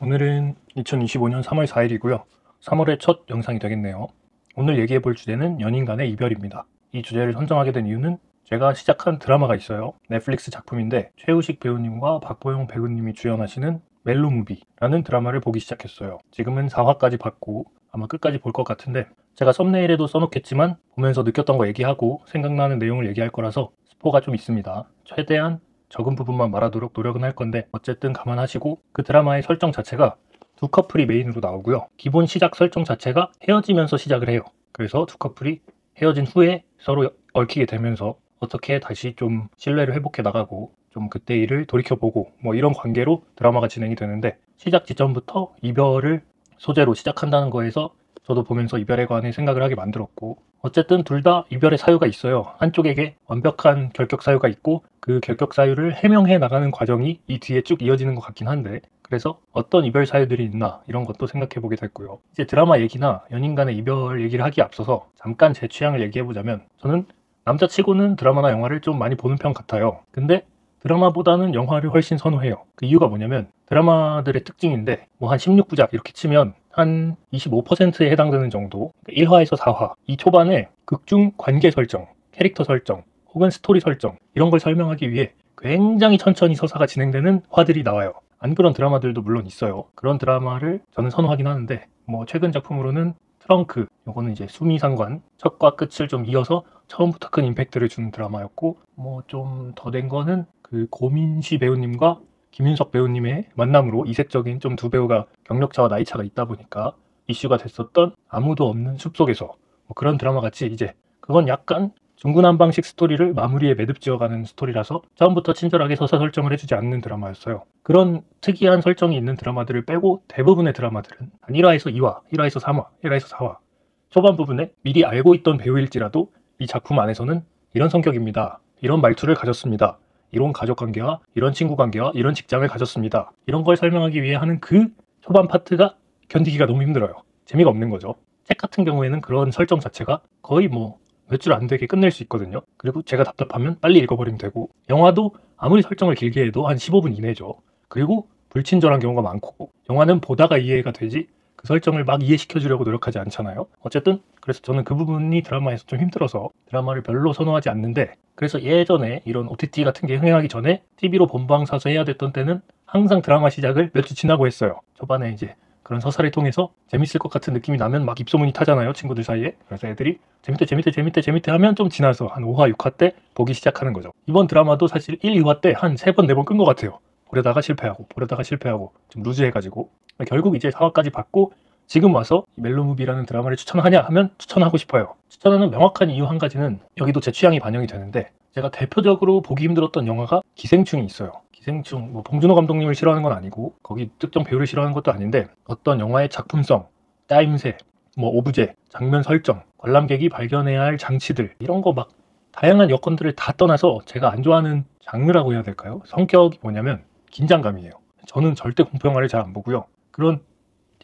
오늘은 2025년 3월 4일이고요. 3월의 첫 영상이 되겠네요. 오늘 얘기해 볼 주제는 연인 간의 이별입니다. 이 주제를 선정하게 된 이유는 제가 시작한 드라마가 있어요. 넷플릭스 작품인데 최우식 배우님과 박보영 배우님이 주연하시는 멜로무비라는 드라마를 보기 시작했어요. 지금은 4화까지 봤고 아마 끝까지 볼 것 같은데 제가 썸네일에도 써놓겠지만 보면서 느꼈던 거 얘기하고 생각나는 내용을 얘기할 거라서 스포가 좀 있습니다. 최대한 적은 부분만 말하도록 노력은 할 건데 어쨌든 감안하시고, 그 드라마의 설정 자체가 두 커플이 메인으로 나오고요. 기본 시작 설정 자체가 헤어지면서 시작을 해요. 그래서 두 커플이 헤어진 후에 서로 얽히게 되면서 어떻게 다시 좀 신뢰를 회복해 나가고 좀 그때 일을 돌이켜보고 뭐 이런 관계로 드라마가 진행이 되는데, 시작 지점부터 이별을 소재로 시작한다는 거에서 저도 보면서 이별에 관해 생각을 하게 만들었고, 어쨌든 둘 다 이별의 사유가 있어요. 한쪽에게 완벽한 결격 사유가 있고 그 결격 사유를 해명해 나가는 과정이 이 뒤에 쭉 이어지는 것 같긴 한데, 그래서 어떤 이별 사유들이 있나 이런 것도 생각해 보게 됐고요. 이제 드라마 얘기나 연인 간의 이별 얘기를 하기에 앞서서 잠깐 제 취향을 얘기해 보자면, 저는 남자치고는 드라마나 영화를 좀 많이 보는 편 같아요. 근데 드라마보다는 영화를 훨씬 선호해요. 그 이유가 뭐냐면, 드라마들의 특징인데 뭐 한 16부작 이렇게 치면 한 25%에 해당되는 정도, 1화에서 4화 이 초반에 극중 관계 설정, 캐릭터 설정 혹은 스토리 설정 이런 걸 설명하기 위해 굉장히 천천히 서사가 진행되는 화들이 나와요. 안 그런 드라마들도 물론 있어요. 그런 드라마를 저는 선호하긴 하는데, 뭐 최근 작품으로는 트렁크, 요거는 이제 수미상관 첫과 끝을 좀 이어서 처음부터 큰 임팩트를 주는 드라마였고, 뭐 좀 더 된 거는 그 고민시 배우님과 김윤석 배우님의 만남으로 이색적인 좀 두 배우가 경력차와 나이차가 있다 보니까 이슈가 됐었던 아무도 없는 숲속에서, 뭐 그런 드라마 같이, 이제 그건 약간 중구난방식 스토리를 마무리에 매듭 지어가는 스토리라서 처음부터 친절하게 서사 설정을 해주지 않는 드라마였어요. 그런 특이한 설정이 있는 드라마들을 빼고 대부분의 드라마들은 한 1화에서 2화, 1화에서 3화, 1화에서 4화 초반 부분에 미리 알고 있던 배우일지라도 이 작품 안에서는 이런 성격입니다, 이런 말투를 가졌습니다, 이런 가족관계와 이런 친구관계와 이런 직장을 가졌습니다, 이런 걸 설명하기 위해 하는 그 초반 파트가 견디기가 너무 힘들어요. 재미가 없는 거죠. 책 같은 경우에는 그런 설정 자체가 거의 뭐 몇 줄 안 되게 끝낼 수 있거든요. 그리고 제가 답답하면 빨리 읽어버리면 되고, 영화도 아무리 설정을 길게 해도 한 15분 이내죠. 그리고 불친절한 경우가 많고, 영화는 보다가 이해가 되지 그 설정을 막 이해시켜주려고 노력하지 않잖아요. 어쨌든 그래서 저는 그 부분이 드라마에서 좀 힘들어서 드라마를 별로 선호하지 않는데, 그래서 예전에 이런 OTT 같은 게 흥행하기 전에 TV로 본방 사수 해야 됐던 때는 항상 드라마 시작을 몇 주 지나고 했어요. 초반에 이제 그런 서사를 통해서 재밌을 것 같은 느낌이 나면 막 입소문이 타잖아요, 친구들 사이에. 그래서 애들이 재밌대 하면 좀 지나서 한 5화 6화 때 보기 시작하는 거죠. 이번 드라마도 사실 1, 2화 때 한 3번 4번 끈 것 같아요. 보려다가 실패하고 좀 루즈해가지고 결국 이제 4화까지 봤고, 지금 와서 멜로무비라는 드라마를 추천하냐 하면 추천하고 싶어요. 추천하는 명확한 이유 한 가지는 여기도 제 취향이 반영이 되는데, 제가 대표적으로 보기 힘들었던 영화가 기생충이 있어요. 기생충, 뭐 봉준호 감독님을 싫어하는 건 아니고 거기 특정 배우를 싫어하는 것도 아닌데, 어떤 영화의 작품성, 짜임새, 뭐 오브제, 장면 설정, 관람객이 발견해야 할 장치들, 이런 거 막 다양한 여건들을 다 떠나서 제가 안 좋아하는 장르라고 해야 될까요? 성격이 뭐냐면 긴장감이에요. 저는 절대 공포 영화를 잘 안 보고요. 그런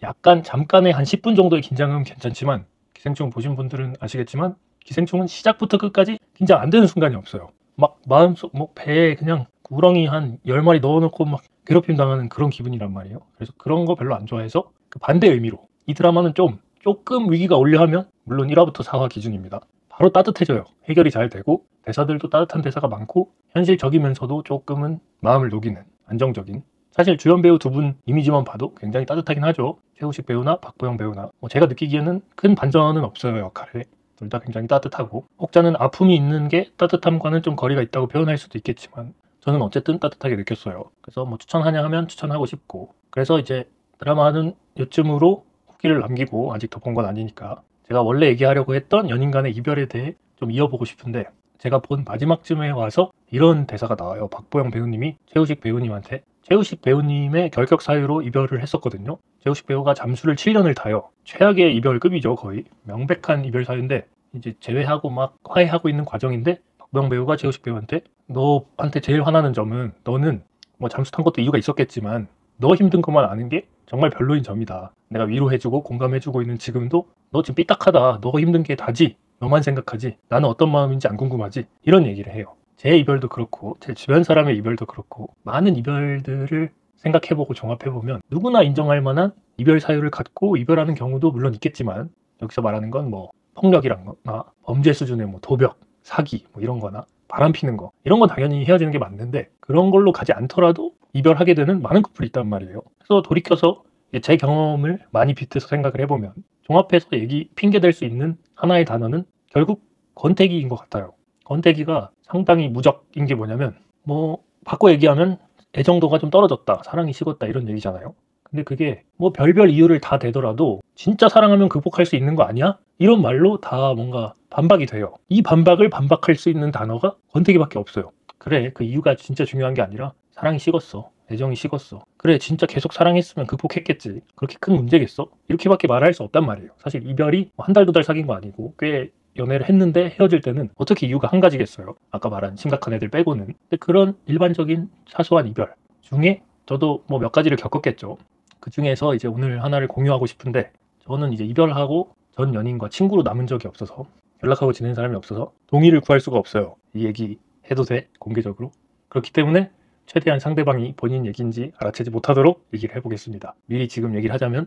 약간 잠깐의 한 10분 정도의 긴장은 괜찮지만, 기생충 보신 분들은 아시겠지만 기생충은 시작부터 끝까지 긴장 안 되는 순간이 없어요. 막 마음속 뭐 배에 그냥 구렁이 한 10마리 넣어놓고 막 괴롭힘 당하는 그런 기분이란 말이에요. 그래서 그런 거 별로 안 좋아해서, 그 반대 의미로 이 드라마는 조금 위기가 오려 하면, 물론 1화부터 4화 기준입니다, 바로 따뜻해져요. 해결이 잘 되고 대사들도 따뜻한 대사가 많고 현실적이면서도 조금은 마음을 녹이는 안정적인, 사실 주연 배우 두 분 이미지만 봐도 굉장히 따뜻하긴 하죠. 최우식 배우나 박보영 배우나. 뭐 제가 느끼기에는 큰 반전은 없어요, 역할에. 둘 다 굉장히 따뜻하고, 혹자는 아픔이 있는 게 따뜻함과는 좀 거리가 있다고 표현할 수도 있겠지만 저는 어쨌든 따뜻하게 느꼈어요. 그래서 뭐 추천하냐 하면 추천하고 싶고, 그래서 이제 드라마는 요쯤으로 후기를 남기고, 아직 더 본 건 아니니까 제가 원래 얘기하려고 했던 연인 간의 이별에 대해 좀 이어보고 싶은데, 제가 본 마지막쯤에 와서 이런 대사가 나와요. 박보영 배우님이 최우식 배우님한테, 최우식 배우님의 결격 사유로 이별을 했었거든요. 최우식 배우가 잠수를 7년을 타요. 최악의 이별급이죠. 거의 명백한 이별 사유인데, 이제 재회하고 막 화해하고 있는 과정인데, 박보영 배우가 최우식 배우한테, 너한테 제일 화나는 점은, 너는 뭐 잠수 탄 것도 이유가 있었겠지만 너 힘든 것만 아는 게 정말 별로인 점이다. 내가 위로해주고 공감해주고 있는 지금도 너 지금 삐딱하다, 너 힘든 게 다지, 너만 생각하지, 나는 어떤 마음인지 안 궁금하지, 이런 얘기를 해요. 제 이별도 그렇고 제 주변 사람의 이별도 그렇고 많은 이별들을 생각해보고 종합해보면 누구나 인정할 만한 이별 사유를 갖고 이별하는 경우도 물론 있겠지만, 여기서 말하는 건 뭐 폭력이란 거나 범죄 수준의 뭐 도벽, 사기 뭐 이런 거나 바람 피는 거, 이런 건 당연히 헤어지는 게 맞는데, 그런 걸로 가지 않더라도 이별하게 되는 많은 커플이 있단 말이에요. 그래서 돌이켜서 제 경험을 많이 빗대서 생각을 해보면, 종합해서 핑계 댈 수 있는 하나의 단어는 결국 권태기인 것 같아요. 권태기가 상당히 무적인 게 뭐냐면, 뭐 바꿔 얘기하면 애정도가 좀 떨어졌다, 사랑이 식었다, 이런 얘기잖아요. 근데 그게 뭐 별별 이유를 다 대더라도 진짜 사랑하면 극복할 수 있는 거 아니야? 이런 말로 다 뭔가 반박이 돼요. 이 반박을 반박할 수 있는 단어가 권태기밖에 없어요. 그래, 그 이유가 진짜 중요한 게 아니라 사랑이 식었어, 애정이 식었어, 그래 진짜 계속 사랑했으면 극복했겠지, 그렇게 큰 문제겠어? 이렇게밖에 말할 수 없단 말이에요. 사실 이별이 한 달, 두 달 사귄 거 아니고 꽤 연애를 했는데 헤어질 때는 어떻게 이유가 한 가지겠어요? 아까 말한 심각한 애들 빼고는. 근데 그런 일반적인 사소한 이별 중에 저도 뭐 몇 가지를 겪었겠죠. 그 중에서 이제 오늘 하나를 공유하고 싶은데, 저는 이제 이별하고 전 연인과 친구로 남은 적이 없어서, 연락하고 지내는 사람이 없어서 동의를 구할 수가 없어요. 이 얘기 해도 돼? 공개적으로? 그렇기 때문에 최대한 상대방이 본인 얘기인지 알아채지 못하도록 얘기를 해보겠습니다. 미리 지금 얘기를 하자면,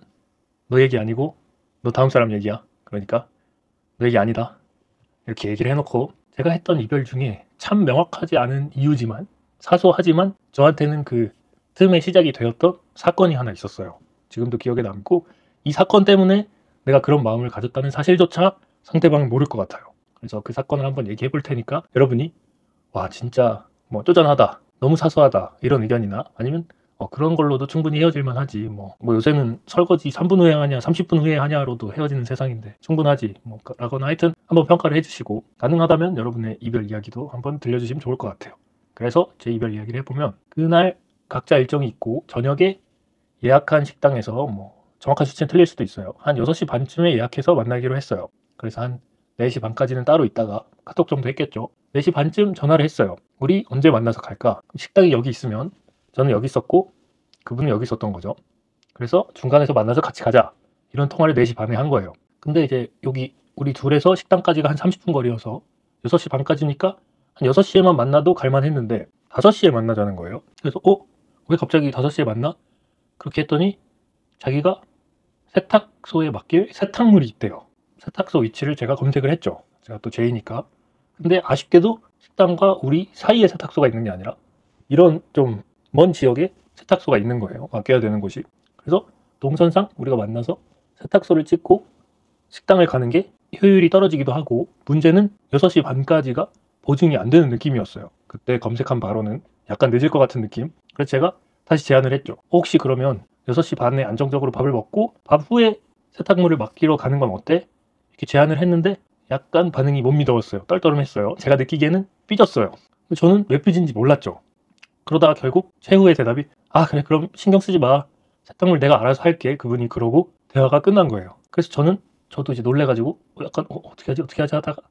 너 얘기 아니고 너 다음 사람 얘기야. 그러니까 너 얘기 아니다, 이렇게 얘기를 해놓고, 제가 했던 이별 중에 참 명확하지 않은 이유지만, 사소하지만 저한테는 그 틈의 시작이 되었던 사건이 하나 있었어요. 지금도 기억에 남고, 이 사건 때문에 내가 그런 마음을 가졌다는 사실조차 상대방은 모를 것 같아요. 그래서 그 사건을 한번 얘기해 볼 테니까 여러분이 와 진짜 뭐 쪼잔하다, 너무 사소하다, 이런 의견이나 아니면 그런 걸로도 충분히 헤어질만 하지, 뭐 요새는 설거지 3분 후에 하냐 30분 후에 하냐로도 헤어지는 세상인데 충분하지 뭐 라거나, 하여튼 한번 평가를 해주시고, 가능하다면 여러분의 이별 이야기도 한번 들려주시면 좋을 것 같아요. 그래서 제 이별 이야기를 해보면, 그날 각자 일정이 있고 저녁에 예약한 식당에서, 뭐 정확한 수치는 틀릴 수도 있어요, 한 6시 반쯤에 예약해서 만나기로 했어요. 그래서 한 4시 반까지는 따로 있다가 카톡 정도 했겠죠. 4시 반쯤 전화를 했어요. 우리 언제 만나서 갈까? 식당이 여기 있으면 저는 여기 있었고 그분은 여기 있었던 거죠. 그래서 중간에서 만나서 같이 가자, 이런 통화를 4시 반에 한 거예요. 근데 이제 여기 우리 둘에서 식당까지가 한 30분 거리여서 6시 반까지니까 한 6시에만 만나도 갈만 했는데 5시에 만나자는 거예요. 그래서 왜 갑자기 5시에 만나? 그렇게 했더니 자기가 세탁소에 맡길 세탁물이 있대요. 세탁소 위치를 제가 검색을 했죠. 제가 또 제이니까. 근데 아쉽게도 식당과 우리 사이에 세탁소가 있는 게 아니라 이런 좀 먼 지역에 세탁소가 있는 거예요. 맡겨야 되는 곳이. 그래서 동선상 우리가 만나서 세탁소를 찍고 식당을 가는 게 효율이 떨어지기도 하고, 문제는 6시 반까지가 보증이 안 되는 느낌이었어요. 그때 검색한 바로는 약간 늦을 것 같은 느낌. 그래서 제가 다시 제안을 했죠. 혹시 그러면 6시 반에 안정적으로 밥을 먹고 밥 후에 세탁물을 맡기러 가는 건 어때? 이렇게 제안을 했는데 약간 반응이 못 믿어졌어요. 떨떠름했어요. 제가 느끼기에는 삐졌어요. 저는 왜 삐진지 몰랐죠. 그러다가 결국 최후의 대답이 그래 그럼 신경 쓰지 마, 세탁물 내가 알아서 할게, 그분이 그러고 대화가 끝난 거예요. 그래서 저도 이제 놀래가지고 약간 어떻게 하지 하다가,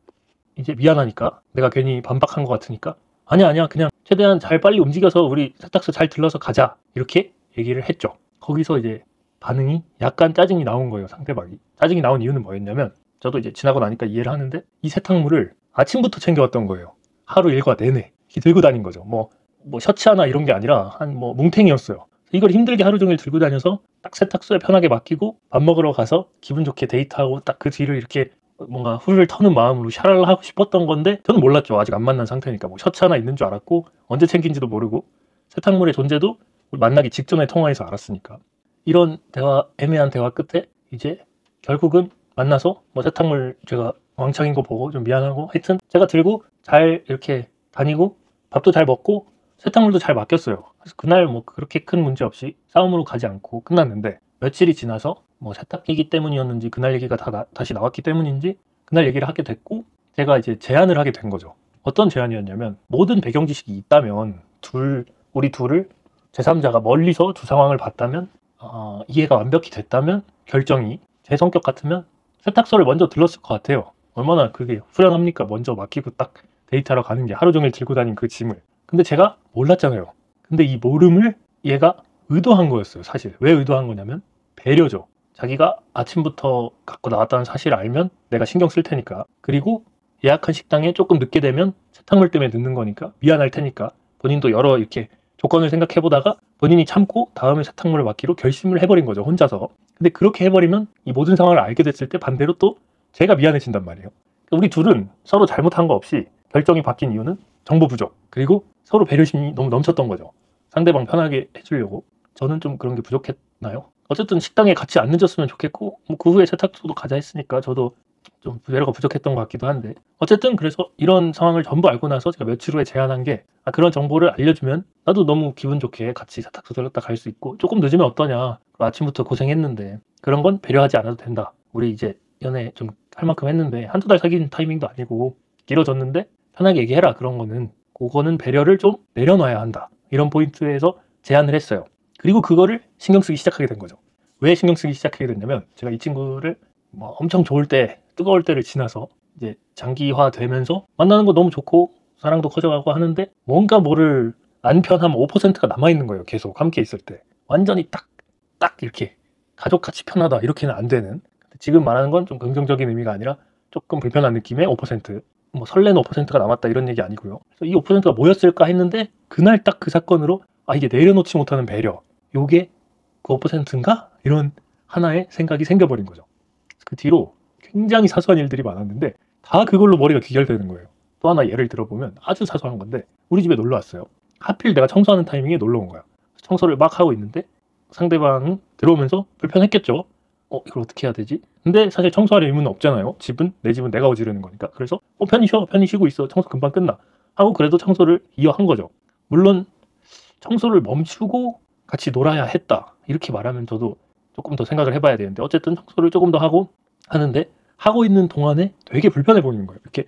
이제 미안하니까, 내가 괜히 반박한 것 같으니까, 아니야 그냥 최대한 잘 빨리 움직여서 우리 세탁소 잘 들러서 가자, 이렇게 얘기를 했죠. 거기서 이제 반응이 약간 짜증이 나온 거예요. 상대방이 짜증이 나온 이유는 뭐였냐면, 저도 이제 지나고 나니까 이해를 하는데, 이 세탁물을 아침부터 챙겨왔던 거예요. 하루 일과 내내 이렇게 들고 다닌 거죠. 뭐 셔츠 하나 이런 게 아니라 한 뭉탱이였어요. 이걸 힘들게 하루 종일 들고 다녀서 딱 세탁소에 편하게 맡기고 밥 먹으러 가서 기분 좋게 데이트하고 딱 그 뒤를 이렇게 뭔가 후를 터는 마음으로 샤랄라 하고 싶었던 건데, 저는 몰랐죠. 아직 안 만난 상태니까. 뭐 셔츠 하나 있는 줄 알았고, 언제 챙긴지도 모르고, 세탁물의 존재도 만나기 직전에 통화해서 알았으니까. 이런 애매한 대화 끝에 이제 결국은 만나서 뭐 세탁물 제가 왕창인 거 보고 좀 미안하고, 하여튼 제가 들고 잘 이렇게 다니고 밥도 잘 먹고 세탁물도 잘 맡겼어요. 그래서 그날 뭐 그렇게 큰 문제 없이 싸움으로 가지 않고 끝났는데, 며칠이 지나서 뭐 세탁기기 때문이었는지 그날 얘기가 다시 나왔기 때문인지 그날 얘기를 하게 됐고, 제가 이제 제안을 하게 된 거죠. 어떤 제안이었냐면, 모든 배경 지식이 있다면 우리 둘을 제3자가 멀리서 두 상황을 봤다면, 이해가 완벽히 됐다면, 결정이 제 성격 같으면 세탁소를 먼저 들렀을 것 같아요. 얼마나 그게 후련합니까? 먼저 맡기고 딱 데이트하러 가는 게, 하루 종일 들고 다닌 그 짐을. 근데 제가 몰랐잖아요. 근데 이 모름을 얘가 의도한 거였어요. 사실 왜 의도한 거냐면 배려죠. 자기가 아침부터 갖고 나왔다는 사실을 알면 내가 신경 쓸 테니까, 그리고 예약한 식당에 조금 늦게 되면 세탁물 때문에 늦는 거니까 미안할 테니까, 본인도 여러 이렇게 조건을 생각해 보다가 본인이 참고 다음에 세탁물을 맡기로 결심을 해버린 거죠, 혼자서. 근데 그렇게 해버리면 이 모든 상황을 알게 됐을 때 반대로 또 제가 미안해진단 말이에요. 우리 둘은 서로 잘못한 거 없이 결정이 바뀐 이유는 정보 부족, 그리고 서로 배려심이 너무 넘쳤던 거죠. 상대방 편하게 해주려고. 저는 좀 그런 게 부족했나요? 어쨌든 식당에 같이 안 늦었으면 좋겠고, 뭐 그 후에 세탁소도 가자 했으니까 저도 좀 배려가 부족했던 것 같기도 한데, 어쨌든 그래서 이런 상황을 전부 알고 나서 제가 며칠 후에 제안한 게, 그런 정보를 알려주면 나도 너무 기분 좋게 같이 세탁소 들렀다 갈 수 있고, 조금 늦으면 어떠냐, 아침부터 고생했는데 그런 건 배려하지 않아도 된다. 우리 이제 연애 좀 할 만큼 했는데 한두 달 사귄 타이밍도 아니고 길어졌는데 편하게 얘기해라. 그런 거는, 그거는 배려를 좀 내려놔야 한다. 이런 포인트에서 제안을 했어요. 그리고 그거를 신경 쓰기 시작하게 된 거죠. 왜 신경 쓰기 시작하게 됐냐면, 제가 이 친구를 뭐 엄청 좋을 때, 뜨거울 때를 지나서 이제 장기화 되면서 만나는 거 너무 좋고 사랑도 커져가고 하는데, 뭔가 뭐를 안 편하면 5%가 남아있는 거예요. 계속 함께 있을 때 완전히 딱 이렇게 가족같이 편하다 이렇게는 안 되는. 지금 말하는 건 좀 긍정적인 의미가 아니라 조금 불편한 느낌의 5%, 뭐 설레는 5%가 남았다 이런 얘기 아니고요. 그래서 이 5%가 뭐였을까 했는데, 그날 딱 그 사건으로 이게 내려놓지 못하는 배려, 요게 그 5%인가? 이런 하나의 생각이 생겨버린 거죠. 그 뒤로 굉장히 사소한 일들이 많았는데 다 그걸로 머리가 귀결되는 거예요. 또 하나 예를 들어보면 아주 사소한 건데, 우리 집에 놀러 왔어요. 하필 내가 청소하는 타이밍에 놀러 온 거야. 청소를 막 하고 있는데 상대방은 들어오면서 불편했겠죠. 이걸 어떻게 해야 되지? 근데 사실 청소할 의무는 없잖아요. 내 집은 내가 어지르는 거니까. 그래서 편히 쉬어, 편히 쉬고 있어, 청소 금방 끝나 하고 그래도 청소를 이어한 거죠. 물론 청소를 멈추고 같이 놀아야 했다 이렇게 말하면 저도 조금 더 생각을 해봐야 되는데, 어쨌든 청소를 조금 더 하고 하는데, 하고 있는 동안에 되게 불편해 보이는 거예요. 이렇게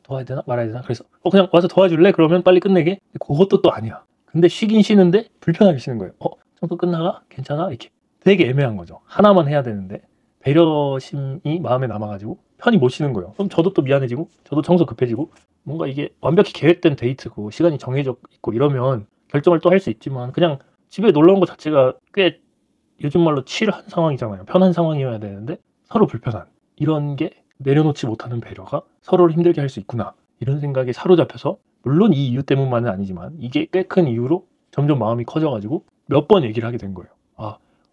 도와야 되나 말아야 되나. 그래서 그냥 와서 도와줄래? 그러면 빨리 끝내게. 그것도 또 아니야. 근데 쉬긴 쉬는데 불편하게 쉬는 거예요. 청소 끝나가? 괜찮아? 이렇게 되게 애매한 거죠. 하나만 해야 되는데 배려심이 마음에 남아가지고 편히 못 쉬는 거예요. 그럼 저도 또 미안해지고, 저도 청소 급해지고. 뭔가 이게 완벽히 계획된 데이트고 시간이 정해져 있고 이러면 결정을 또 할 수 있지만, 그냥 집에 놀러 온 것 자체가 꽤 요즘 말로 칠한 상황이잖아요. 편한 상황이어야 되는데 서로 불편한, 이런 게 내려놓지 못하는 배려가 서로를 힘들게 할 수 있구나, 이런 생각에 사로잡혀서, 물론 이 이유 때문만은 아니지만 이게 꽤 큰 이유로 점점 마음이 커져가지고 몇 번 얘기를 하게 된 거예요.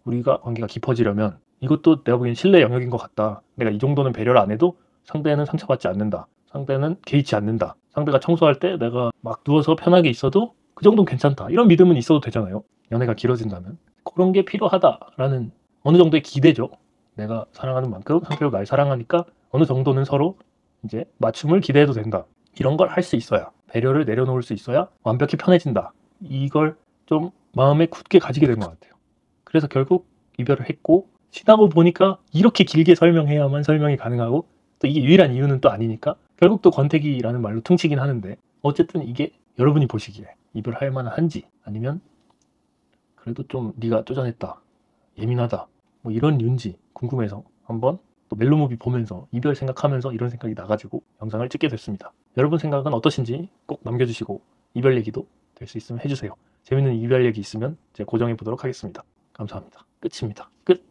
우리가 관계가 깊어지려면 이것도 내가 보기엔 신뢰 영역인 것 같다. 내가 이 정도는 배려를 안 해도 상대는 상처받지 않는다. 상대는 개의치 않는다. 상대가 청소할 때 내가 막 누워서 편하게 있어도 그 정도는 괜찮다. 이런 믿음은 있어도 되잖아요. 연애가 길어진다면. 그런 게 필요하다라는 어느 정도의 기대죠. 내가 사랑하는 만큼 상대도 날 사랑하니까 어느 정도는 서로 이제 맞춤을 기대해도 된다. 이런 걸 할 수 있어야, 배려를 내려놓을 수 있어야 완벽히 편해진다. 이걸 좀 마음에 굳게 가지게 된 것 같아요. 그래서 결국 이별을 했고, 지나고 보니까 이렇게 길게 설명해야만 설명이 가능하고, 또 이게 유일한 이유는 또 아니니까 결국 또 권태기라는 말로 퉁치긴 하는데, 어쨌든 이게 여러분이 보시기에 이별할 만한지, 아니면 그래도 좀 네가 쪼잔했다, 예민하다, 뭐 이런 류인지 궁금해서 한번 또 멜로무비 보면서 이별 생각하면서 이런 생각이 나가지고 영상을 찍게 됐습니다. 여러분 생각은 어떠신지 꼭 남겨주시고, 이별 얘기도 될 수 있으면 해주세요. 재밌는 이별 얘기 있으면 제가 고정해 보도록 하겠습니다. 감사합니다. 끝입니다. 끝.